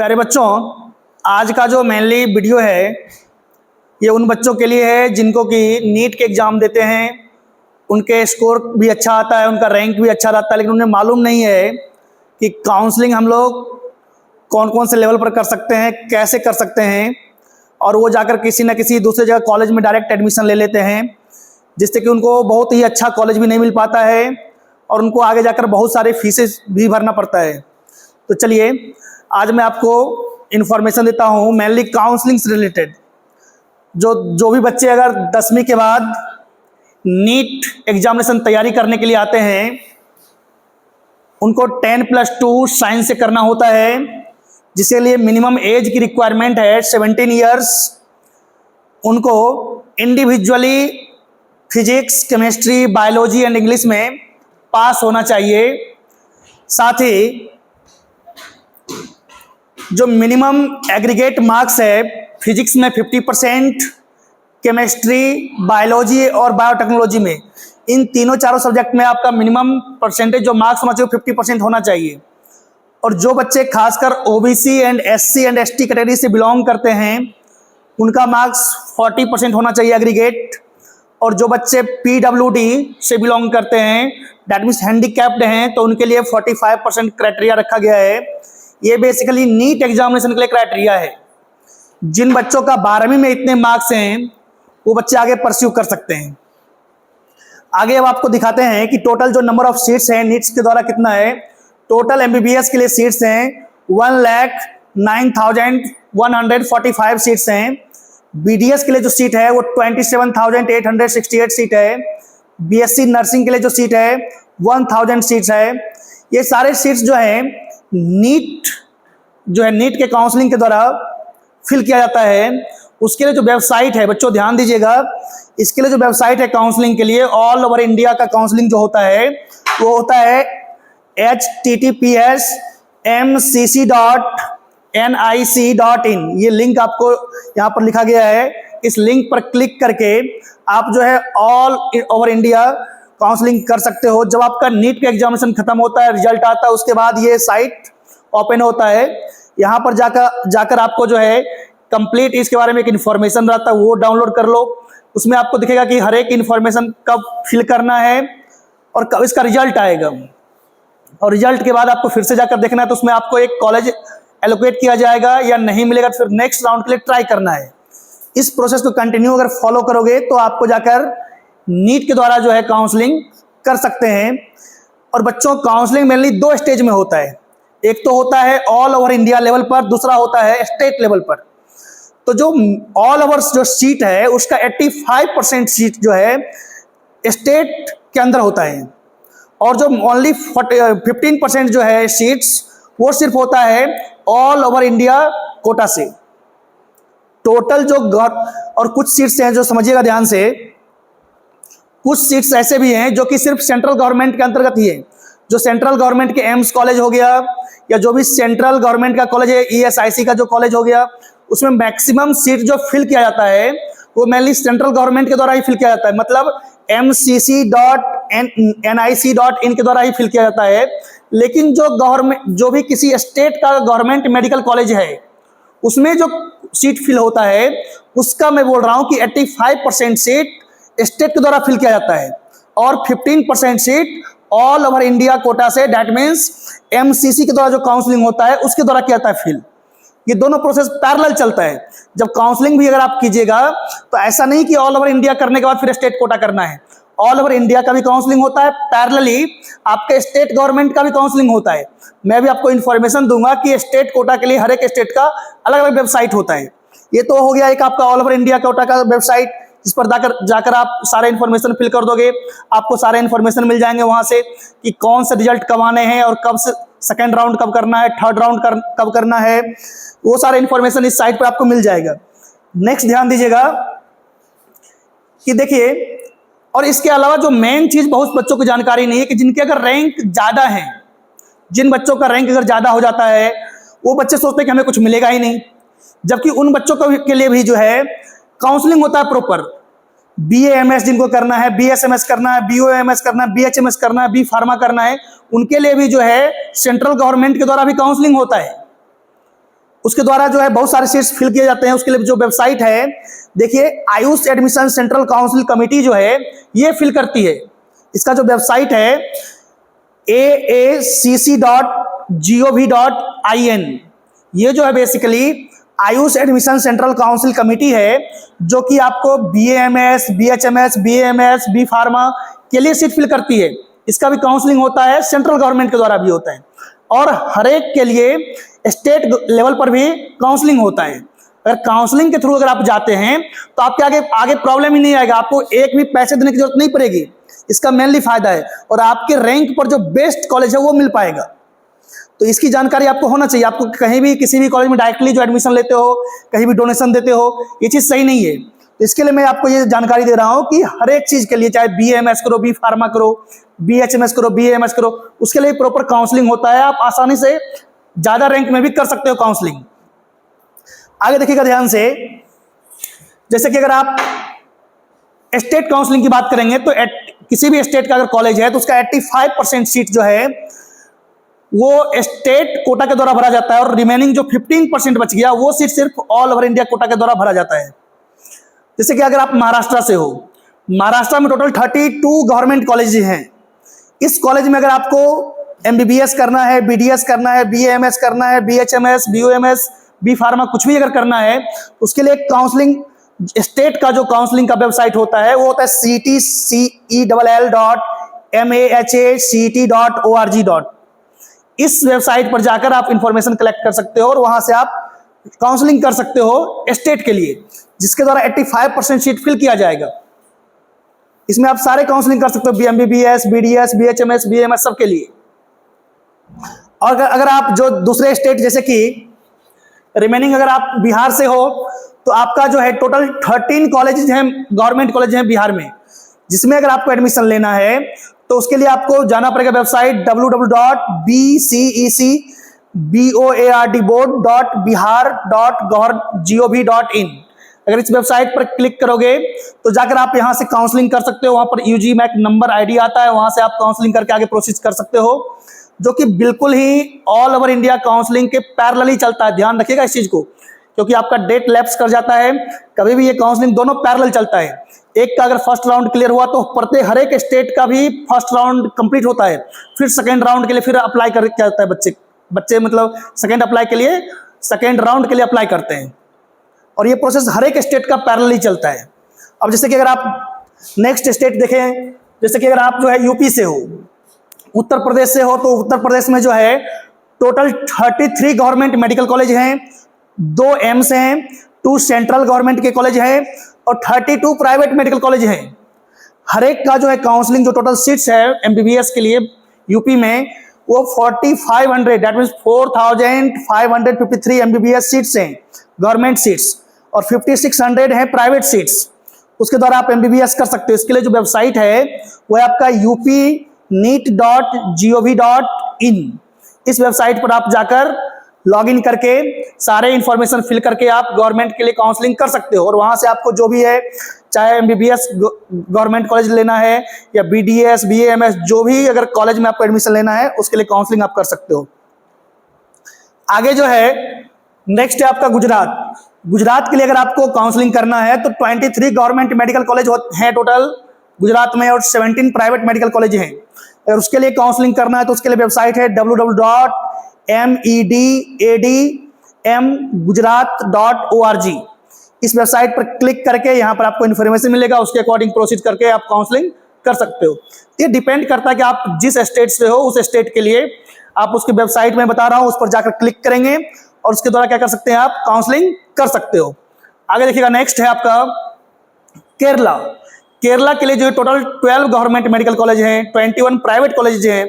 प्यारे बच्चों, आज का जो मेनली वीडियो है ये उन बच्चों के लिए है जिनको कि नीट के एग्ज़ाम देते हैं। उनके स्कोर भी अच्छा आता है, उनका रैंक भी अच्छा रहता है, लेकिन उन्हें मालूम नहीं है कि काउंसलिंग हम लोग कौन कौन से लेवल पर कर सकते हैं, कैसे कर सकते हैं। और वो जाकर किसी न किसी दूसरे जगह कॉलेज में डायरेक्ट एडमिशन ले लेते हैं, जिससे कि उनको बहुत ही अच्छा कॉलेज भी नहीं मिल पाता है और उनको आगे जाकर बहुत सारे फीसेस भी भरना पड़ता है। तो चलिए आज मैं आपको इन्फॉर्मेशन देता हूँ मेनली काउंसलिंग से रिलेटेड। जो भी बच्चे अगर 10वीं के बाद नीट एग्जामिनेशन तैयारी करने के लिए आते हैं, उनको 10+2 साइंस से करना होता है, जिसके लिए मिनिमम एज की रिक्वायरमेंट है 17 ईयर्स। उनको individually physics, chemistry, biology and English में पास होना चाहिए। साथ ही जो मिनिमम एग्रीगेट मार्क्स है फिजिक्स में 50%, केमिस्ट्री, बायोलॉजी और बायोटेक्नोलॉजी में, इन चारों सब्जेक्ट में आपका मिनिमम परसेंटेज जो मार्क्स होना चाहिए 50% होना चाहिए। और जो बच्चे खासकर OBC and SC and ST category से बिलोंग करते हैं उनका मार्क्स 40% होना चाहिए एग्रीगेट। और जो बच्चे पीडब्ल्यूडी से बिलोंग करते हैं, दैट मीन्स हैंडीकैप्ड हैं, तो उनके लिए 45% क्राइटेरिया रखा गया है। ये बेसिकली नीट एग्जामिनेशन के लिए क्राइटेरिया है। जिन बच्चों का 12वीं में इतने मार्क्स हैं वो बच्चे आगे परस्यू कर सकते हैं। आगे अब आपको दिखाते हैं कि टोटल जो नंबर ऑफ सीट्स हैं नीट्स के द्वारा कितना है। टोटल एमबीबीएस के लिए सीट्स हैं 1,09,145 सीट्स हैं। बीडीएस के लिए जो सीट है वो 27,868 सीट है। बीएससी नर्सिंग के लिए जो सीट है 1,000 सीट्स है। ये सारे सीट्स जो है नीट के काउंसलिंग के द्वारा फिल किया जाता है। उसके लिए जो वेबसाइट है, बच्चों ध्यान दीजिएगा, इसके लिए जो वेबसाइट है काउंसलिंग के लिए, ऑल ओवर इंडिया का काउंसलिंग जो होता है वो होता है https://mcc.nic.in। ये लिंक आपको यहाँ पर लिखा गया है। इस लिंक पर क्लिक करके आप जो है ऑल ओवर इंडिया काउंसलिंग कर सकते हो। जब आपका नीट का एग्जामिनेशन खत्म होता है, रिजल्ट आता है, उसके बाद ये साइट ओपन होता है। यहाँ पर जाकर आपको जो है कंप्लीट इसके बारे में एक इन्फॉर्मेशन रहता है, वो डाउनलोड कर लो। उसमें आपको दिखेगा कि हर एक इन्फॉर्मेशन कब फिल करना है और कब इसका रिजल्ट आएगा। और रिजल्ट के बाद आपको फिर से जाकर देखना है, तो उसमें आपको एक कॉलेज एलोकेट किया जाएगा या नहीं मिलेगा तो फिर नेक्स्ट राउंड के लिए ट्राई करना है। इस प्रोसेस को कंटिन्यू अगर फॉलो करोगे तो आपको जाकर नीट के द्वारा जो है काउंसलिंग कर सकते हैं। और बच्चों काउंसलिंग मेनली 2 स्टेज में होता है। एक तो होता है ऑल ओवर इंडिया लेवल पर, दूसरा होता है स्टेट लेवल पर। तो जो ऑल ओवर जो सीट है उसका 85% सीट जो है स्टेट के अंदर होता है, और जो ओनली 15% जो है सीट्स वो सिर्फ होता है ऑल ओवर इंडिया कोटा से। टोटल जो और कुछ सीट्स हैं जो समझिएगा ध्यान से, कुछ सीट्स ऐसे भी हैं जो कि सिर्फ सेंट्रल गवर्नमेंट के अंतर्गत ही है। जो सेंट्रल गवर्नमेंट के एम्स कॉलेज हो गया या जो भी सेंट्रल गवर्नमेंट का कॉलेज है, ईएसआईसी का जो कॉलेज हो गया, उसमें मैक्सिमम सीट जो फिल किया जाता है वो मेनली सेंट्रल गवर्नमेंट के द्वारा ही फिल किया जाता है। मतलब mcc.nic.in के द्वारा ही फिल किया जाता है। लेकिन जो भी किसी स्टेट का गवर्नमेंट मेडिकल कॉलेज है उसमें जो सीट फिल होता है उसका मैं बोल रहा हूं कि 85% सीट स्टेट के द्वारा फिल किया जाता है और 15% seat all over India quota से, दैट मीन्स एमसीसी के द्वारा जो काउंसलिंग होता है उसके द्वारा किया जाता है फिल। ये दोनों प्रोसेस पैरेलल चलता है। जब काउंसलिंग भी अगर आप कीजिएगा तो ऐसा नहीं कि ऑल ओवर इंडिया करने के बाद फिर स्टेट कोटा करना है। ऑल ओवर इंडिया का भी काउंसलिंग होता है, पैरेलली आपके स्टेट गवर्नमेंट का भी काउंसलिंग होता है। मैं भी आपको इन्फॉर्मेशन दूंगा कि स्टेट कोटा के लिए हर एक स्टेट का अलग अलग वेबसाइट होता है। ये तो हो गया एक आपका ऑल ओवर इंडिया कोटा का वेबसाइट, जिस पर जाकर आप सारे इन्फॉर्मेशन फिल कर दोगे, आपको सारे इन्फॉर्मेशन मिल जाएंगे वहां से कि कौन से रिजल्ट कब आने हैं और कब से सेकेंड राउंड कब करना है, थर्ड राउंड कब करना है, वो सारे इन्फॉर्मेशन इस साइट पर आपको मिल जाएगा। नेक्स्ट ध्यान दीजिएगा कि देखिए, और इसके अलावा जो मेन चीज बहुत बच्चों को जानकारी नहीं है कि जिनके अगर रैंक ज्यादा है, जिन बच्चों का रैंक अगर ज्यादा हो जाता है वो बच्चे सोचते हैं कि हमें कुछ मिलेगा ही नहीं, जबकि उन बच्चों के लिए भी जो है काउंसलिंग होता है प्रॉपर। बीएएमएस जिनको करना है, बीएसएमएस करना है, बीओएमएस करना है, बीएचएमएस करना है, बी फार्मा करना है, उनके लिए भी जो है सेंट्रल गवर्नमेंट के द्वारा भी काउंसलिंग होता है। उसके द्वारा जो है बहुत सारे सीट्स फिल किए जाते हैं। उसके लिए जो वेबसाइट है, देखिए Ayush admission central council committee जो है ये फिल करती है। इसका जो वेबसाइट है aacc.gov.in, ये जो है basically Ayush admission central council committee है, जो कि आपको BAMS, BHMS, BAMS, B pharma के लिए सीट फिल करती है। इसका भी काउंसलिंग होता है, सेंट्रल गवर्नमेंट के द्वारा भी होता है, और हर एक के लिए स्टेट लेवल पर भी काउंसलिंग होता है। अगर काउंसलिंग के थ्रू अगर आप जाते हैं तो आपके आगे प्रॉब्लम ही नहीं आएगा, आपको एक भी पैसे देने की जरूरत नहीं पड़ेगी। इसका मेनली फायदा है, और आपके रैंक पर जो बेस्ट कॉलेज है वो मिल पाएगा। तो इसकी जानकारी आपको होना चाहिए। आपको कहीं भी किसी भी कॉलेज में डायरेक्टली जो एडमिशन लेते हो, कहीं भी डोनेशन देते हो, ये चीज़ सही नहीं है। तो इसके लिए मैं आपको ये जानकारी दे रहा हूँ कि हर एक चीज़ के लिए, चाहे BAMS करो, बी फार्मा करो, BHMS करो, BAMS करो, उसके लिए प्रॉपर काउंसलिंग होता है। आप आसानी से ज़्यादा रैंक में भी कर सकते हो काउंसलिंग। आगे देखिएगा ध्यान से, जैसे कि अगर आप स्टेट काउंसलिंग की बात करेंगे तो किसी भी स्टेट का अगर कॉलेज है तो उसका 85% सीट जो है वो स्टेट कोटा के द्वारा भरा जाता है, और रिमेनिंग जो 15% बच गया वो सीट सिर्फ ऑल ओवर इंडिया कोटा के द्वारा भरा जाता है। जैसे कि अगर आप महाराष्ट्र से हो, महाराष्ट्र में टोटल 32 गवर्नमेंट कॉलेज हैं। इस कॉलेज में अगर आपको MBBS करना है, BDS करना है, BAMS करना है, BHMS, BUMS, बी फार्मा कुछ भी अगर करना है, उसके लिए काउंसलिंग, स्टेट का जो काउंसलिंग का वेबसाइट होता है वो होता है ctcell.mahacet.org. इस वेबसाइट पर जाकर आप इंफॉर्मेशन कलेक्ट कर सकते हो, और वहां से आप काउंसलिंग कर सकते हो स्टेट के लिए, जिसके द्वारा 85% सीट फिल किया जाएगा। इसमें आप सारे काउंसलिंग कर सकते हो, MBBS, BDS, BHMS, BAMS सब के लिए। और अगर आप जो दूसरे स्टेट, जैसे कि रिमेनिंग अगर आप बिहार से हो, तो आपका जो है टोटल 13 कॉलेजेस हैं, गवर्नमेंट कॉलेज हैं बिहार में, जिसमें अगर आपको एडमिशन लेना है तो उसके लिए आपको जाना पड़ेगा वेबसाइट www.bcecboard.bihar.gov.in। अगर इस वेबसाइट पर क्लिक करोगे तो जाकर आप यहां से काउंसलिंग कर सकते हो। वहां पर UG मैक नंबर ID आता है, वहां से आप काउंसलिंग करके आगे प्रोसीड कर सकते हो, जो कि बिल्कुल ही ऑल ओवर इंडिया काउंसलिंग के पैरेलली चलता है। ध्यान रखिएगा इस चीज को, क्योंकि आपका डेट लैप्स कर जाता है कभी भी, ये काउंसलिंग दोनों पैरेलल चलता है। एक का अगर फर्स्ट राउंड क्लियर हुआ तो प्रत्येक हर एक स्टेट का भी फर्स्ट राउंड कंप्लीट होता है, फिर सेकंड राउंड के लिए फिर अप्लाई कर जाता है। बच्चे मतलब सेकंड अप्लाई के लिए, सेकंड राउंड के लिए अप्लाई करते हैं, और ये प्रोसेस हर एक स्टेट का पैरेलली चलता है। अब जैसे कि अगर आप नेक्स्ट स्टेट देखें, जैसे कि अगर आप जो है यूपी से हो, उत्तर प्रदेश से हो, तो उत्तर प्रदेश में जो है टोटल 33 गवर्नमेंट मेडिकल कॉलेज हैं, 2 एम्स हैं, 2 सेंट्रल गवर्नमेंट के कॉलेज हैं, और 32 प्राइवेट मेडिकल कॉलेज हैं। हर एक का जो है काउंसलिंग जो टोटल सीट्स है MBBS के लिए यूपी में, वो 4500, दैट मीन्स 4553 MBBS सीट्स हैं, गवर्नमेंट सीट्स, और 5600 हैं प्राइवेट सीट्स। उसके द्वारा आप MBBS कर सकते हो। इसके लिए जो वेबसाइट है वो है आपका upneet.gov.in। इस वेबसाइट पर आप जाकर लॉगिन करके सारे इंफॉर्मेशन फिल करके आप गवर्नमेंट के लिए काउंसलिंग कर सकते हो, और वहां से आपको जो भी है, चाहे MBBS गवर्नमेंट कॉलेज लेना है या BDS, BAMS, जो भी अगर कॉलेज में आपको एडमिशन लेना है उसके लिए काउंसलिंग आप कर सकते हो। आगे जो है नेक्स्ट है आपका गुजरात। गुजरात के लिए अगर आपको काउंसलिंग करना है तो 23 गवर्नमेंट मेडिकल कॉलेज हैं टोटल गुजरात में, और 17 प्राइवेट मेडिकल कॉलेज हैं। अगर उसके लिए काउंसलिंग करना है तो उसके लिए वेबसाइट है www.medmgujarat.org। इस वेबसाइट पर क्लिक करके यहाँ पर आपको इन्फॉर्मेशन मिलेगा, उसके अकॉर्डिंग प्रोसीड करके आप काउंसलिंग कर सकते हो। ये डिपेंड करता है कि आप जिस स्टेट से हो उस स्टेट के लिए आप उसकी वेबसाइट में बता रहा हूँ, उस पर जाकर क्लिक करेंगे और उसके द्वारा क्या कर सकते हैं, आप काउंसलिंग कर सकते हो। आगे देखिएगा, नेक्स्ट है आपका केरला। केरला के लिए जो है टोटल 12 गवर्नमेंट मेडिकल कॉलेज हैं, 21 प्राइवेट कॉलेज हैं,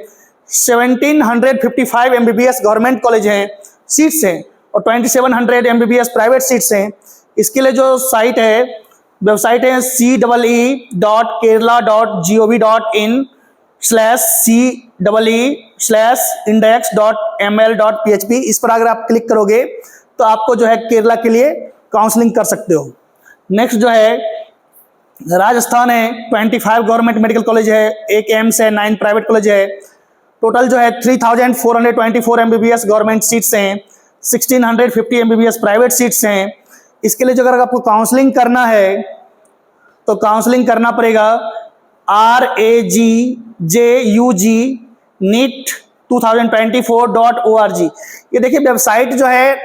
1755 MBBS गवर्नमेंट कॉलेज हैं, सीट्स हैं, और 2700 MBBS प्राइवेट सीट्स हैं। इसके लिए जो साइट है, वेबसाइट है cee.kerala.gov.in/CEE/index.ml.php। इस पर अगर आप क्लिक करोगे तो आपको जो है केरला के लिए काउंसलिंग कर सकते हो। नेक्स्ट जो है राजस्थान है, 25 गवर्नमेंट मेडिकल कॉलेज है, 1 एम्स है, 9 प्राइवेट कॉलेज है। टोटल जो है 3424 MBBS गवर्नमेंट सीट्स हैं, 1650 MBBS प्राइवेट सीट्स हैं। इसके लिए जो अगर आपको काउंसलिंग करना है तो काउंसलिंग करना पड़ेगा RAGJUG NEET2024.org। ये देखिए वेबसाइट जो है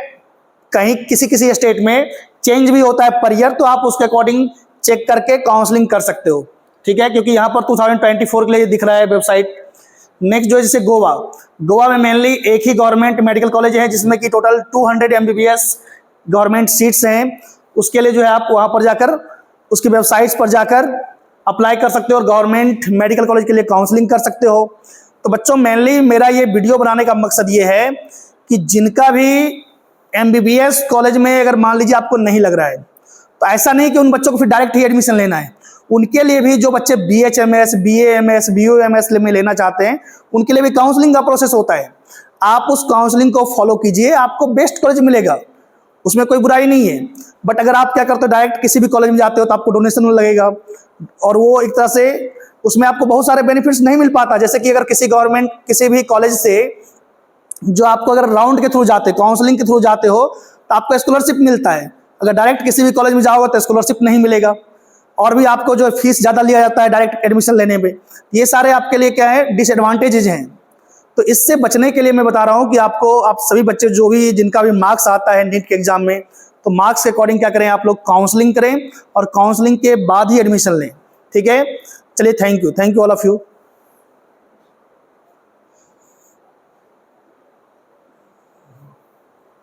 कहीं किसी किसी स्टेट में चेंज भी होता है पर ईयर, तो आप उसके अकॉर्डिंग चेक करके काउंसलिंग कर सकते हो, ठीक है, क्योंकि यहाँ पर 2024 के लिए दिख रहा है वेबसाइट। नेक्स्ट जो है जैसे गोवा में मेनली एक ही गवर्नमेंट मेडिकल कॉलेज है जिसमें कि टोटल 200 MBBS गवर्नमेंट सीट्स हैं। उसके लिए जो है आप वहाँ पर जाकर उसकी वेबसाइट्स पर जाकर अप्लाई कर सकते हो और गवर्नमेंट मेडिकल कॉलेज के लिए काउंसलिंग कर सकते हो। तो बच्चों मेनली मेरा ये वीडियो बनाने का मकसद ये है कि जिनका भी MBBS कॉलेज में अगर मान लीजिए आपको नहीं लग रहा है तो ऐसा नहीं कि उन बच्चों को फिर डायरेक्ट ही एडमिशन लेना है। उनके लिए भी जो बच्चे BHMS, BAMS, BOMS में लेना चाहते हैं उनके लिए भी काउंसलिंग का प्रोसेस होता है। आप उस काउंसलिंग को फॉलो कीजिए, आपको बेस्ट कॉलेज मिलेगा, उसमें कोई बुराई नहीं है। बट अगर आप क्या करते हो डायरेक्ट किसी भी कॉलेज में जाते हो तो आपको डोनेशन लगेगा और वो एक तरह से उसमें आपको बहुत सारे बेनिफिट्स नहीं मिल पाता। जैसे कि अगर किसी भी कॉलेज से जो आपको अगर राउंड के थ्रू जाते हो, काउंसलिंग के थ्रू जाते हो तो आपको स्कॉलरशिप मिलता है। अगर डायरेक्ट किसी भी कॉलेज में जाओगे तो स्कॉलरशिप नहीं मिलेगा और भी आपको जो फीस ज़्यादा लिया जाता है डायरेक्ट एडमिशन लेने में। ये सारे आपके लिए क्या है डिसएडवांटेजेज हैं। तो इससे बचने के लिए मैं बता रहा हूँ कि आप सभी बच्चे जो भी जिनका भी मार्क्स आता है नीट के एग्जाम में, तो मार्क्स के अकॉर्डिंग क्या करें, आप लोग काउंसलिंग करें और काउंसलिंग के बाद ही एडमिशन लें, ठीक है। चलिए thank you all of you.